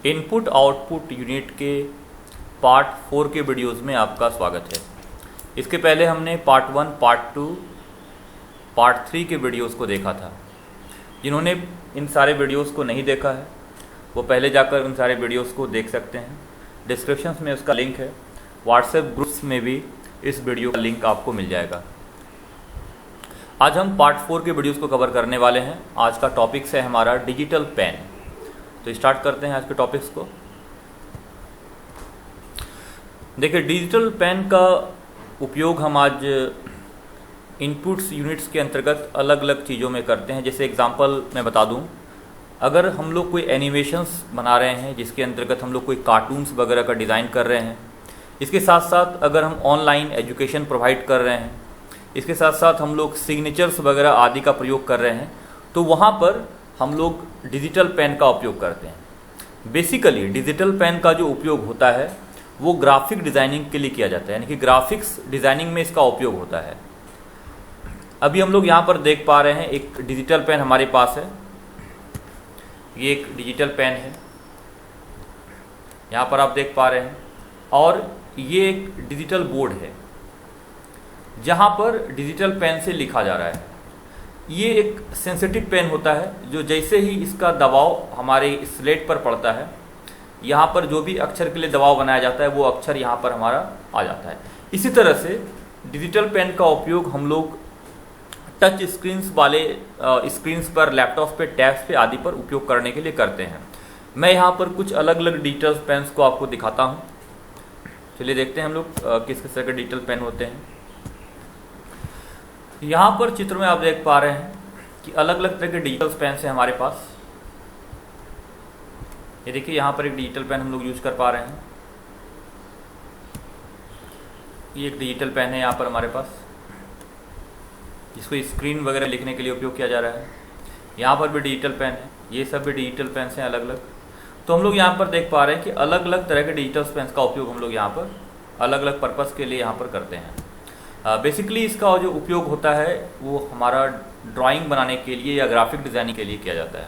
Input output unit के part 4 के videos में आपका स्वागत है। इसके पहले हमने पार्ट 1, पार्ट 2, पार्ट 3 के वीडियोस को देखा था। जिन्होंने इन सारे वीडियोस को नहीं देखा है वो पहले जाकर उन सारे वीडियोस को देख सकते हैं। डिस्क्रिप्शन में उसका लिंक है। व्हाट्सएप ग्रुप्स में भी इस वीडियो का लिंक आपको मिल जाएगा। आज हम पार्ट 4 के वीडियोस को कवर करने वाले हैं। आज का टॉपिक्स है हमारा डिजिटल पेन। तो स्टार्ट करते हैं आज के टॉपिक्स को। देखिए, डिजिटल पेन का उपयोग हम आज इनपुट्स यूनिट्स के अंतर्गत अलग अलग चीज़ों में करते हैं। जैसे एग्जांपल मैं बता दूं, अगर हम लोग कोई एनिमेशंस बना रहे हैं जिसके अंतर्गत हम लोग कोई कार्टून्स वगैरह का डिज़ाइन कर रहे हैं, इसके साथ साथ अगर हम ऑनलाइन एजुकेशन प्रोवाइड कर रहे हैं, इसके साथ साथ हम लोग सिग्नेचर्स वगैरह आदि का प्रयोग कर रहे हैं, तो वहाँ पर हम लोग डिजिटल पेन का उपयोग करते हैं। बेसिकली डिजिटल पेन का जो उपयोग होता है वो ग्राफिक डिज़ाइनिंग के लिए किया जाता है, यानी कि ग्राफिक्स डिज़ाइनिंग में इसका उपयोग होता है। अभी हम लोग यहाँ पर देख पा रहे हैं एक डिजिटल पेन हमारे पास है। ये एक डिजिटल पेन है, यहाँ पर आप देख पा रहे हैं, और ये एक डिजिटल बोर्ड है जहाँ पर डिजिटल पेन से लिखा जा रहा है। ये एक सेंसिटिव पेन होता है जो जैसे ही इसका दबाव हमारे स्लेट पर पड़ता है, यहाँ पर जो भी अक्षर के लिए दबाव बनाया जाता है वो अक्षर यहाँ पर हमारा आ जाता है। इसी तरह से डिजिटल पेन का उपयोग हम लोग टच स्क्रीन्स वाले स्क्रीन्स पर, लैपटॉप पे, टैब्स पे आदि पर उपयोग करने के लिए करते हैं। मैं यहाँ पर कुछ अलग अलग डिजिटल पेन्स को आपको दिखाता हूँ। चलिए देखते हैं हम लोग किस किस तरह के डिजिटल पेन होते हैं। यहाँ पर चित्र में आप देख पा रहे हैं कि अलग अलग तरह के डिजिटल पेन है हमारे पास। ये देखिए, यहाँ पर एक डिजिटल पेन हम लोग यूज कर पा रहे हैं। ये एक डिजिटल पेन है यहाँ पर हमारे पास, जिसको स्क्रीन वगैरह लिखने के लिए उपयोग किया जा रहा है। यहाँ पर भी डिजिटल पेन है। ये सब भी डिजिटल पेन हैं अलग अलग। तो हम लोग यहाँ पर देख पा रहे हैं कि अलग अलग तरह के डिजिटल पेन का उपयोग हम लोग यहाँ पर अलग अलग पर्पस के लिए यहाँ पर करते हैं। बेसिकली इसका जो उपयोग होता है वो हमारा ड्राइंग बनाने के लिए या ग्राफिक डिज़ाइनिंग के लिए किया जाता है।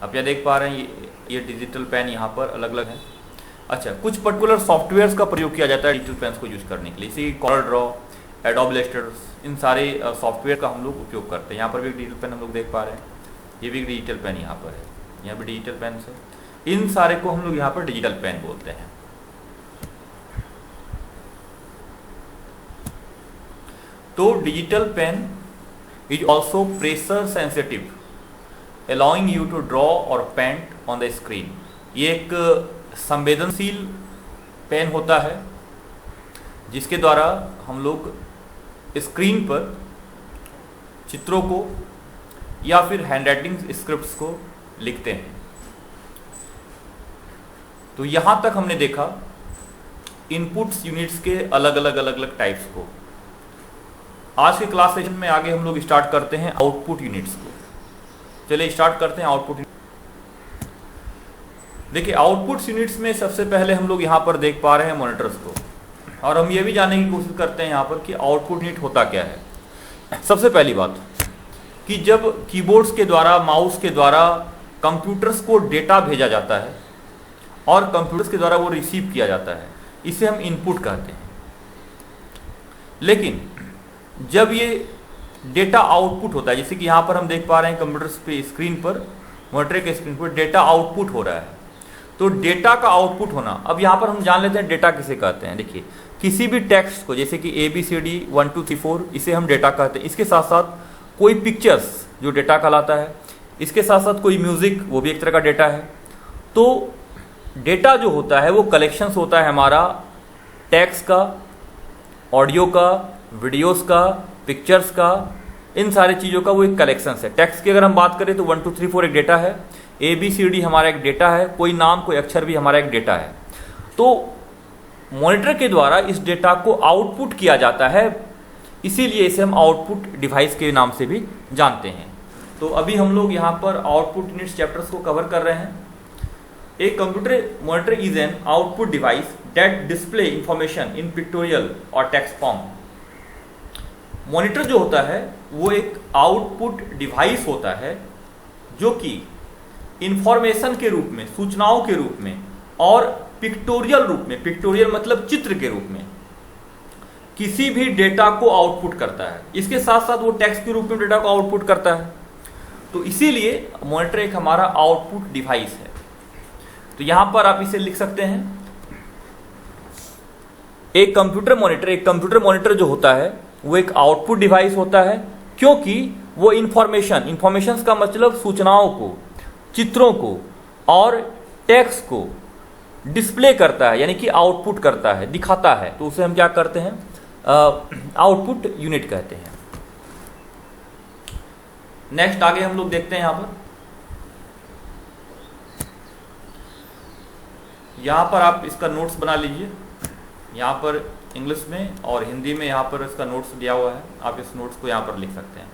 आप यह देख पा रहे हैं ये डिजिटल पेन यहाँ पर अलग अलग है। अच्छा, कुछ पर्टिकुलर सॉफ्टवेयर्स का प्रयोग किया जाता है डिजिटल पेन्स को यूज करने के लिए, जैसे कॉलर ड्रॉ, एडोब इलस्ट्रेटर, इन सारे सॉफ्टवेयर का हम लोग उपयोग करते हैं। यहाँ पर भी एक डिजिटल पेन हम लोग देख पा रहे हैं। ये भी एक डिजिटल पेन यहाँ पर है, यहाँ भी डिजिटल पेन है। इन सारे को हम लोग यहाँ पर डिजिटल पेन बोलते हैं। तो digital pen is also pressure sensitive, allowing you to draw और पेंट ऑन द स्क्रीन। ये एक संवेदनशील पेन होता है जिसके द्वारा हम लोग स्क्रीन पर चित्रों को या फिर हैंडराइटिंग स्क्रिप्ट्स को लिखते हैं। तो यहाँ तक हमने देखा इनपुट्स यूनिट्स के अलग अलग टाइप्स को। आज के क्लास सेशन में आगे हम लोग स्टार्ट करते हैं आउटपुट यूनिट्स को। चलिए स्टार्ट करते हैं आउटपुट। देखिए, आउटपुट यूनिट्स में सबसे पहले हम लोग यहाँ पर देख पा रहे हैं मॉनिटर्स को, और हम ये भी जानने की कोशिश करते हैं यहाँ पर कि आउटपुट यूनिट होता क्या है। सबसे पहली बात कि जब कीबोर्ड्स के द्वारा, माउस के द्वारा कंप्यूटर्स को डेटा भेजा जाता है और कंप्यूटर्स के द्वारा वो रिसीव किया जाता है, इसे हम इनपुट कहते हैं। लेकिन जब ये डेटा आउटपुट होता है, जैसे कि यहाँ पर हम देख पा रहे हैं कंप्यूटर्स पे स्क्रीन पर, मॉनिटर के स्क्रीन पर डेटा आउटपुट हो रहा है। तो डेटा का आउटपुट होना, अब यहाँ पर हम जान लेते हैं डेटा किसे कहते हैं। देखिए, किसी भी टेक्स्ट को, जैसे कि ABCD 1 2 3 4, इसे हम डेटा कहते हैं। इसके साथ साथ कोई पिक्चर्स जो डेटा कहलाता है, इसके साथ साथ कोई म्यूजिक, वो भी एक तरह का डेटा है। तो डेटा जो होता है वो कलेक्शंस होता है हमारा टेक्स्ट का, ऑडियो का, वीडियोस का, पिक्चर्स का, इन सारी चीज़ों का वो एक कलेक्शन है। टेक्स्ट की अगर हम बात करें तो 1 2 3 4 एक डेटा है, ABCD हमारा एक डेटा है, कोई नाम, कोई अक्षर भी हमारा एक डेटा है। तो मॉनिटर के द्वारा इस डेटा को आउटपुट किया जाता है, इसीलिए इसे हम आउटपुट डिवाइस के नाम से भी जानते हैं। तो अभी हम लोग यहाँ पर आउटपुट यूनिट्स चैप्टर्स को कवर कर रहे हैं। एक computer monitor is an output device that display information in pictorial और टेक्स्ट फॉर्म। मॉनिटर जो होता है वो एक आउटपुट डिवाइस होता है जो कि इंफॉर्मेशन के रूप में, सूचनाओं के रूप में, और पिक्टोरियल रूप में, पिक्टोरियल मतलब चित्र के रूप में किसी भी डेटा को आउटपुट करता है। इसके साथ साथ वो टेक्स्ट के रूप में डेटा को आउटपुट करता है। तो इसीलिए मॉनिटर एक हमारा आउटपुट डिवाइस है। तो यहां पर आप इसे लिख सकते हैं, एक कंप्यूटर मॉनिटर जो होता है वो एक आउटपुट डिवाइस होता है, क्योंकि वो इंफॉर्मेशन का मतलब सूचनाओं को, चित्रों को और टेक्स्ट को डिस्प्ले करता है, यानी कि आउटपुट करता है, दिखाता है। तो उसे हम क्या करते हैं, आउटपुट यूनिट कहते हैं। नेक्स्ट आगे हम लोग देखते हैं, यहां पर आप इसका नोट्स बना लीजिए। यहां पर इंग्लिश में और हिंदी में यहां पर इसका नोट्स दिया हुआ है, आप इस नोट्स को यहां पर लिख सकते हैं।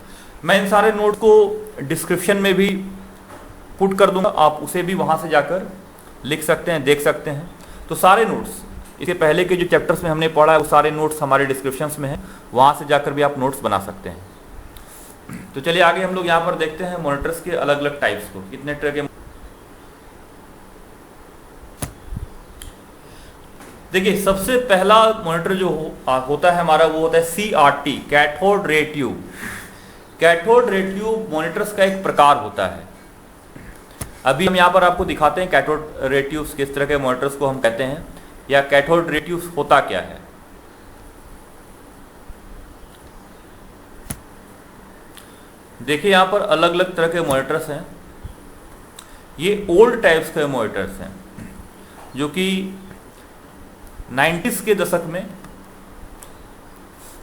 मैं इन सारे नोट को डिस्क्रिप्शन में भी पुट कर दूंगा, आप उसे भी वहां से जाकर लिख सकते हैं, देख सकते हैं। तो सारे नोट्स, इसके पहले के जो चैप्टर्स में हमने पढ़ा है वो सारे नोट्स हमारे डिस्क्रिप्शंस में हैं, वहां से जाकर भी आप नोट्स बना सकते हैं। तो चलिए आगे हम लोग यहाँ पर देखते हैं मॉनिटर्स के अलग अलग टाइप्स को, कितने तरह के। देखिए सबसे पहला मॉनिटर जो होता है हमारा, वो होता है CRT, cathode ray tube. Cathode ray tube monitors का एक प्रकार होता है। अभी हम यहाँ पर आपको दिखाते हैं कैथोड रे ट्यूब्स किस तरह के मॉनिटर्स को हम कहते हैं, या कैथोड रे ट्यूब्स होता क्या है। देखिए यहाँ पर अलग अलग तरह के मॉनिटर्स हैं। ये ओल्ड टाइप्स के मॉनिटर्स हैं जो कि 90s के दशक में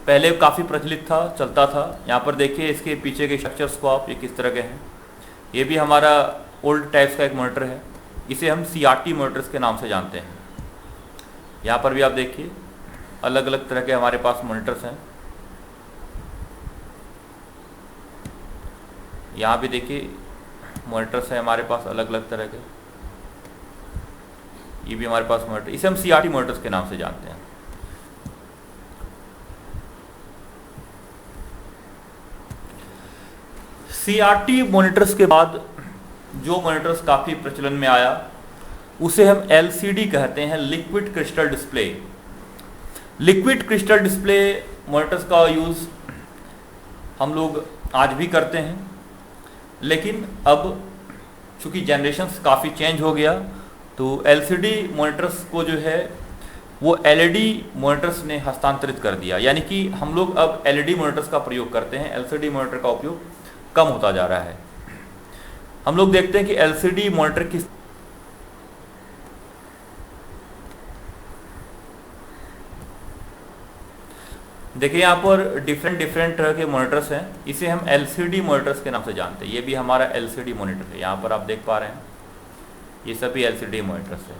पहले काफ़ी प्रचलित था, चलता था। यहाँ पर देखिए इसके पीछे के स्ट्रक्चर्स को आप, ये किस तरह के हैं। ये भी हमारा ओल्ड टाइप्स का एक मॉनिटर है, इसे हम CRT मॉनिटर्स के नाम से जानते हैं। यहाँ पर भी आप देखिए अलग अलग तरह के हमारे पास मॉनिटर्स हैं। यहाँ भी देखिए मॉनिटर्स हैं हमारे पास अलग अलग तरह के। ये भी हमारे पास मॉनिटर, इसे हम CRT मॉनिटर्स के नाम से जानते हैं। CRT मॉनिटर्स के बाद जो मॉनिटर्स काफ़ी प्रचलन में आया उसे हम LCD कहते हैं, liquid crystal display. Liquid crystal display monitors का यूज़ हम लोग आज भी करते हैं, लेकिन अब चूँकि जनरेशन्स काफ़ी चेंज हो गया तो LCD मॉनिटर्स को जो है वो LED मॉनिटर्स ने हस्तांतरित कर दिया। यानी कि हम लोग अब LED मॉनिटर्स का प्रयोग करते हैं, LCD मॉनिटर का उपयोग कम होता जा रहा है। हम लोग देखते हैं कि LCD मॉनिटर किस, देखिए यहाँ पर डिफरेंट तरह के मॉनिटर्स हैं, इसे हम LCD मॉनिटर्स के नाम से जानते हैं। ये भी हमारा LCD मॉनिटर है, यहाँ पर आप देख पा रहे हैं ये सभी LCD मॉनिटर्स है,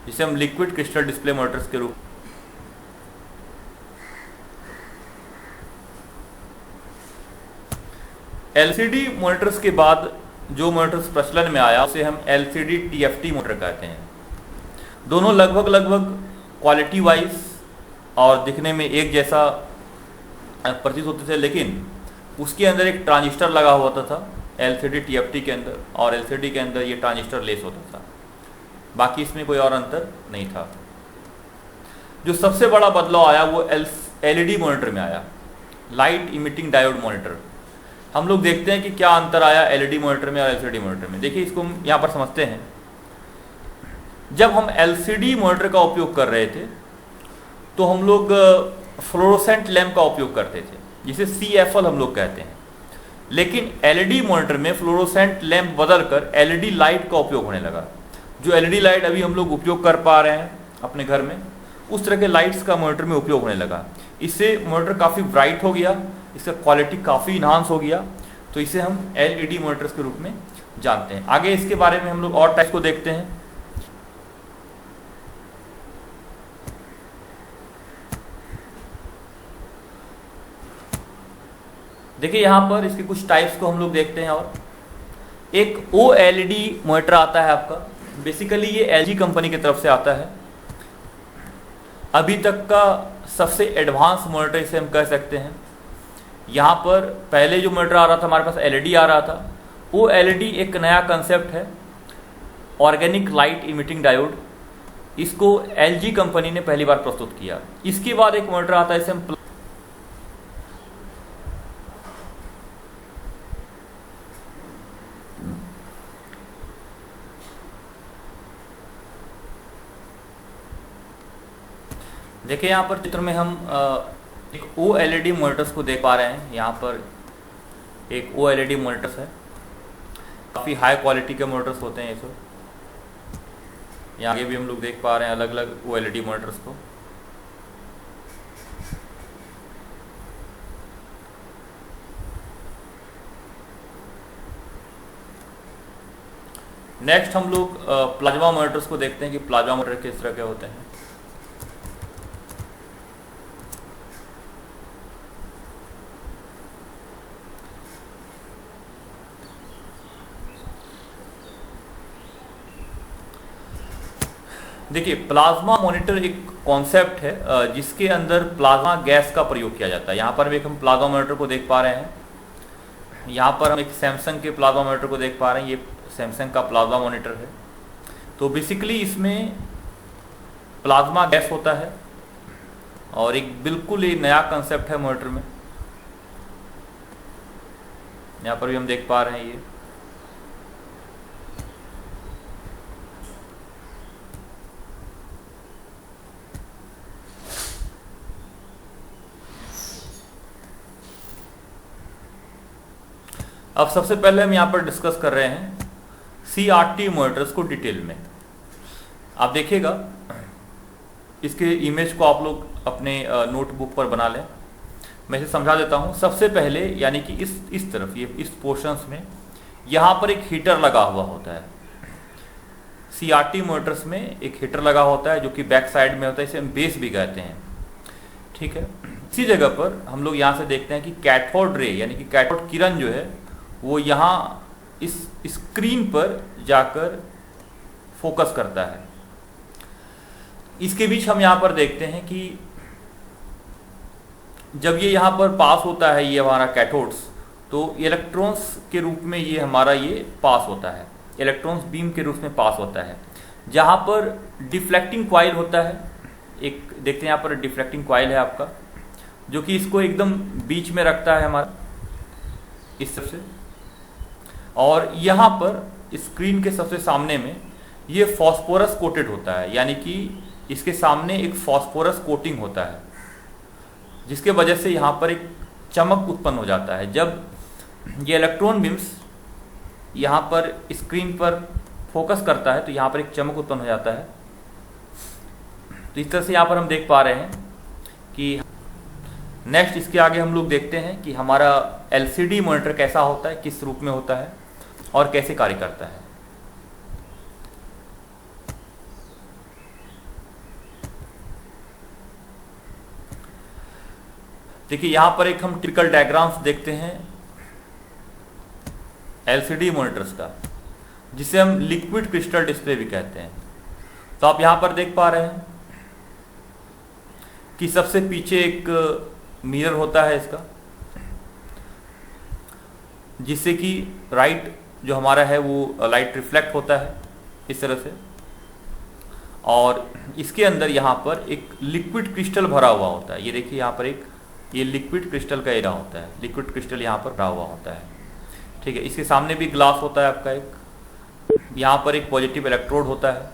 जिसे हम लिक्विड क्रिस्टल डिस्प्ले मॉनिटर्स के रूप। LCD मॉनिटर्स के बाद जो मॉनिटर्स प्रचलन में आया उसे हम LCD TFT मॉनिटर कहते हैं। दोनों लगभग क्वालिटी वाइज और दिखने में एक जैसा प्रतीत होते थे, लेकिन उसके अंदर एक ट्रांजिस्टर लगा होता था LCD TFT के अंदर, और LCD के अंदर ये ट्रांजिस्टर लेस होता था। बाकी इसमें कोई और अंतर नहीं था। जो सबसे बड़ा बदलाव आया वो LED मॉनिटर में आया, लाइट इमिटिंग डायोड मॉनिटर। हम लोग देखते हैं कि क्या अंतर आया LED मॉनिटर में और LCD मॉनिटर में। देखिए इसको हम यहाँ पर समझते हैं। जब हम LCD मॉनिटर का उपयोग कर रहे थे तो हम लोग फ्लोरोसेंट लैंप का उपयोग करते थे, जिसे CFL हम लोग कहते हैं। लेकिन LED मॉनिटर में फ्लोरोसेंट लैंप बदलकर LED लाइट का उपयोग होने लगा। जो LED लाइट अभी हम लोग उपयोग कर पा रहे हैं अपने घर में, उस तरह के लाइट्स का मॉनिटर में उपयोग होने लगा। इससे मॉनिटर काफ़ी ब्राइट हो गया, इसका क्वालिटी काफ़ी इन्हांस हो गया। तो इसे हम LED मॉनिटर्स के रूप में जानते हैं। आगे इसके बारे में हम लोग और टाइप को देखते हैं। देखिए यहाँ पर इसके कुछ टाइप्स को हम लोग देखते हैं। और एक OLED मॉनिटर आता है आपका, बेसिकली ये LG कंपनी की तरफ से आता है। अभी तक का सबसे एडवांस मॉनिटर इसे हम कह सकते हैं। यहाँ पर पहले जो मॉनिटर आ रहा था हमारे पास एलईडी आ रहा था, वो एलईडी एक नया कंसेप्ट है, ऑर्गेनिक लाइट इमिटिंग डायोड। इसको एलजी कंपनी ने पहली बार प्रस्तुत किया। इसके बाद एक मॉनिटर आता है, इसे हम देखिए यहाँ पर चित्र में हम एक ओएलईडी मॉनिटर्स को देख पा रहे हैं। यहाँ पर एक ओएलईडी मॉनिटर्स है, काफ़ी हाई क्वालिटी के मॉनिटर्स होते हैं ये सब। यहाँ आगे भी हम लोग देख पा रहे हैं अलग अलग ओएलईडी मॉनिटर्स को। नेक्स्ट हम लोग प्लाज्मा मॉनिटर्स को देखते हैं कि प्लाज्मा मॉनिटर किस तरह के होते हैं। देखिए, प्लाज्मा मॉनिटर एक कॉन्सेप्ट है जिसके अंदर प्लाज्मा गैस का प्रयोग किया जाता है। यहाँ पर भी हम प्लाज्मा मॉनिटर को देख पा रहे हैं। यहाँ पर हम एक सैमसंग के प्लाज्मा मॉनिटर को देख पा रहे हैं। ये सैमसंग का प्लाज्मा मॉनिटर है। तो बेसिकली इसमें प्लाज्मा गैस होता है और एक बिल्कुल ही नया कंसेप्ट है मॉनिटर में। यहाँ पर भी हम देख पा रहे हैं ये। अब सबसे पहले हम यहाँ पर डिस्कस कर रहे हैं CRT मॉनिटर्स को डिटेल में। आप देखिएगा, इसके इमेज को आप लोग अपने नोटबुक पर बना लें। मैं इसे समझा देता हूँ। सबसे पहले यानी कि इस तरफ ये इस पोर्शंस में यहाँ पर एक हीटर लगा हुआ होता है। CRT मॉनिटर्स में एक हीटर लगा होता है जो कि बैक साइड में होता है। इसे हम बेस भी कहते हैं, ठीक है। इसी जगह पर हम लोग यहाँ से देखते हैं कि कैथोड रे यानी कि कैथोड किरण जो है वो यहाँ इस स्क्रीन पर जाकर फोकस करता है। इसके बीच हम यहाँ पर देखते हैं कि जब ये यहाँ पर पास होता है, ये हमारा कैथोड्स, तो इलेक्ट्रॉन्स के रूप में ये हमारा ये पास होता है, इलेक्ट्रॉन्स बीम के रूप में पास होता है। जहाँ पर डिफ्लेक्टिंग कॉइल होता है, एक देखते हैं यहाँ पर डिफ्लेक्टिंग कॉइल है आपका, जो कि इसको एकदम बीच में रखता है हमारा इस तरह से। और यहाँ पर स्क्रीन के सबसे सामने में ये फॉस्फोरस कोटेड होता है, यानी कि इसके सामने एक फॉस्फोरस कोटिंग होता है, जिसके वजह से यहाँ पर एक चमक उत्पन्न हो जाता है। जब ये इलेक्ट्रॉन बीम्स यहाँ पर स्क्रीन पर फोकस करता है तो यहाँ पर एक चमक उत्पन्न हो जाता है। तो इस तरह से यहाँ पर हम देख पा रहे हैं कि नेक्स्ट इसके आगे हम लोग देखते हैं कि हमारा LCD मॉनिटर कैसा होता है, किस रूप में होता है और कैसे कार्य करता है। देखिए, यहाँ पर एक हम टिपिकल डायग्राम्स देखते हैं LCD मॉनिटर्स का, जिसे हम लिक्विड क्रिस्टल डिस्प्ले भी कहते हैं। तो आप यहाँ पर देख पा रहे हैं कि सबसे पीछे एक मिरर होता है इसका, जिससे कि राइट जो हमारा है वो लाइट रिफ्लेक्ट होता है इस तरह से। और इसके अंदर यहाँ पर एक लिक्विड क्रिस्टल भरा हुआ होता है। ये देखिए, यहाँ पर एक ये लिक्विड क्रिस्टल का एरिया होता है, लिक्विड क्रिस्टल यहाँ पर भरा हुआ होता है, ठीक है। इसके सामने भी ग्लास होता है आपका एक। यहाँ पर एक पॉजिटिव इलेक्ट्रोड होता है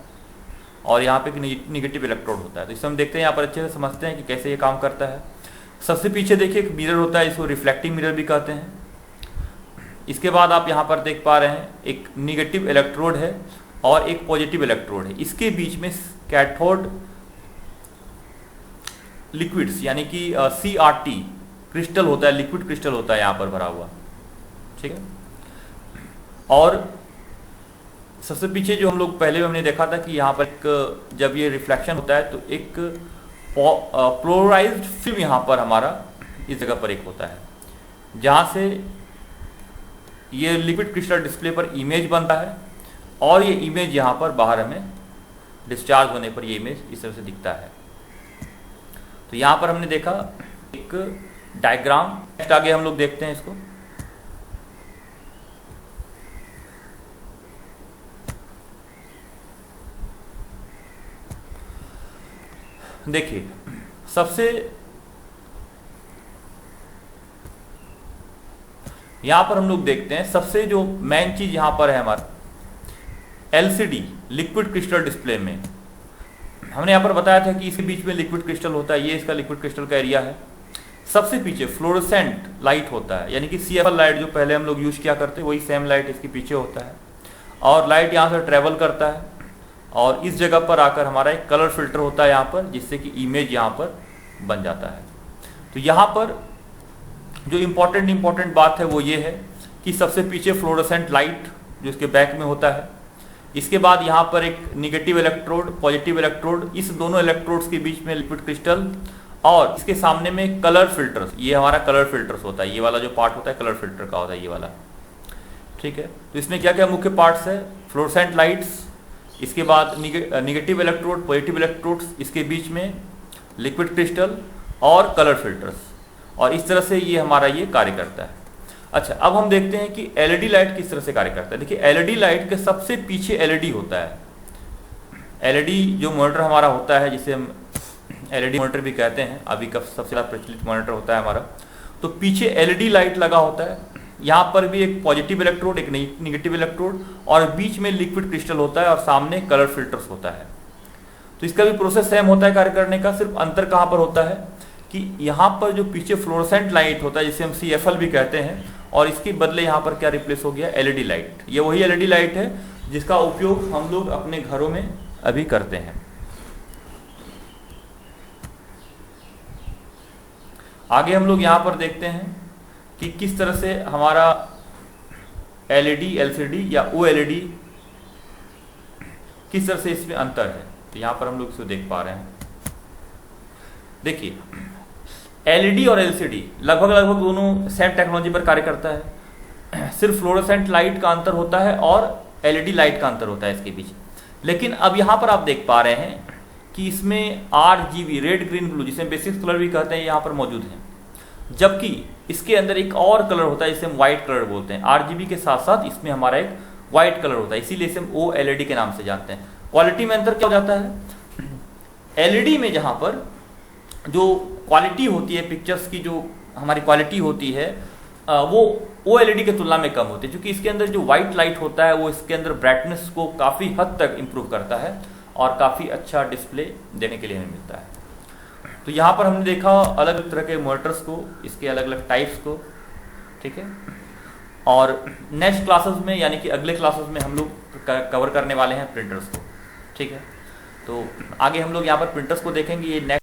और यहाँ पे एक निगेटिव इलेक्ट्रोड होता है। तो इसे हम देखते हैं, यहाँ पर अच्छे से समझते हैं कि कैसे ये काम करता है। सबसे पीछे देखिए एक मिरर होता है, इसको रिफ्लेक्टिंग मिरर भी कहते हैं। इसके बाद आप यहाँ पर देख पा रहे हैं एक निगेटिव इलेक्ट्रोड है और एक पॉजिटिव इलेक्ट्रोड है। इसके बीच में कैथोड लिक्विड्स यानी कि CRT क्रिस्टल होता है, लिक्विड क्रिस्टल होता है यहाँ पर भरा हुआ, ठीक है। और सबसे पीछे जो हम लोग पहले हमने देखा था कि यहाँ पर एक जब ये रिफ्लेक्शन होता है तो एक पोलराइज्ड फिल्म यहाँ पर हमारा इस जगह पर एक होता है, जहाँ से ये लिक्विड क्रिस्टल डिस्प्ले पर इमेज बनता है और ये इमेज यहाँ पर बाहर हमें डिस्चार्ज होने पर ये इमेज इस तरह से दिखता है। तो यहाँ पर हमने देखा एक डायग्राम। नेक्स्ट आगे हम लोग देखते हैं इसको। देखिए सबसे यहां पर हम लोग देखते हैं सबसे जो मेन चीज यहां पर है हमारा एलसीडी लिक्विड क्रिस्टल डिस्प्ले में। हमने यहां पर बताया था कि इसके बीच में लिक्विड क्रिस्टल होता है, ये इसका लिक्विड क्रिस्टल का एरिया है। सबसे पीछे फ्लोरोसेंट लाइट होता है, यानी कि CFL लाइट जो पहले हम लोग यूज किया करते वही सेम लाइट इसके पीछे होता है। और लाइट यहाँ से ट्रेवल करता है और इस जगह पर आकर हमारा एक कलर फिल्टर होता है यहाँ पर, जिससे कि इमेज यहाँ पर बन जाता है। तो यहाँ पर जो इम्पोर्टेंट बात है वो ये है कि सबसे पीछे फ्लोरोसेंट लाइट जो इसके बैक में होता है, इसके बाद यहाँ पर एक निगेटिव इलेक्ट्रोड, पॉजिटिव इलेक्ट्रोड, इस दोनों इलेक्ट्रोड्स के बीच में लिक्विड क्रिस्टल और इसके सामने में कलर फिल्टर्स। ये हमारा कलर फिल्टर्स होता है, ये वाला जो पार्ट होता है कलर फिल्टर का होता है ये वाला, ठीक है। तो इसमें क्या क्या मुख्य पार्ट्स है, फ्लोरोसेंट लाइट्स, इसके बाद निगेटिव इलेक्ट्रोड, पॉजिटिव इलेक्ट्रोड्स, इसके बीच में लिक्विड क्रिस्टल और कलर फिल्टर्स, और इस तरह से ये हमारा ये कार्य करता है। अच्छा, अब हम देखते हैं कि एलईडी लाइट किस तरह से कार्य करता है। देखिए एलईडी लाइट के सबसे पीछे एलईडी होता है। एलईडी जो मॉनिटर हमारा होता है, जिसे हम एलईडी मॉनिटर भी कहते हैं, अभी का सबसे ज़्यादा प्रचलित मॉनिटर होता है हमारा, तो पीछे एलईडी लाइट लगा होता है। यहाँ पर भी एक पॉजिटिव इलेक्ट्रोड, एक निगेटिव इलेक्ट्रोड और बीच में लिक्विड क्रिस्टल होता है और सामने कलर फिल्टर्स होता है। तो इसका भी प्रोसेस सेम होता है कार्य करने का, सिर्फ अंतर कहाँ पर होता है कि यहाँ पर जो पीछे फ्लोरोसेंट लाइट होता है जिसे हम CFL भी कहते हैं, और इसके बदले यहाँ पर क्या रिप्लेस हो गया, एलईडी लाइट। ये वही एलईडी लाइट है जिसका उपयोग हम लोग अपने घरों में अभी करते हैं। आगे हम लोग यहाँ पर देखते हैं कि किस तरह से हमारा एलईडी, एलसीडी या OLED किस तरह से इसमें अंतर है। तो यहाँ पर हम लोग इसको देख पा रहे हैं। देखिए एलईडी और एलसीडी लगभग दोनों सेम टेक्नोलॉजी पर कार्य करता है, सिर्फ फ्लोरोसेंट लाइट का अंतर होता है और एलईडी लाइट का अंतर होता है इसके बीच। लेकिन अब यहाँ पर आप देख पा रहे हैं कि इसमें RGB, रेड ग्रीन ब्लू, जिसे बेसिक कलर भी कहते हैं, यहाँ पर मौजूद हैं। जबकि इसके अंदर एक और कलर होता है जिसे हम व्हाइट कलर बोलते हैं। RGB के साथ साथ इसमें हमारा एक व्हाइट कलर होता है, इसीलिए इसे हम OLED के नाम से जानते हैं। क्वालिटी में अंतर क्या हो जाता है, एलईडी में जहाँ पर जो क्वालिटी होती है पिक्चर्स की, जो हमारी क्वालिटी होती है वो OLED के तुलना में कम होती है, क्योंकि इसके अंदर जो व्हाइट लाइट होता है वो इसके अंदर ब्राइटनेस को काफ़ी हद तक इम्प्रूव करता है और काफ़ी अच्छा डिस्प्ले देने के लिए हमें मिलता है। तो यहाँ पर हमने देखा अलग अलग तरह के मॉनिटर्स को, इसके अलग अलग टाइप्स को, ठीक है। और नेक्स्ट क्लासेस में, यानी कि अगले क्लासेस में हम लोग कवर करने वाले हैं प्रिंटर्स को, ठीक है। तो आगे हम लोग यहाँ पर प्रिंटर्स को देखेंगे। ये नेक्स्ट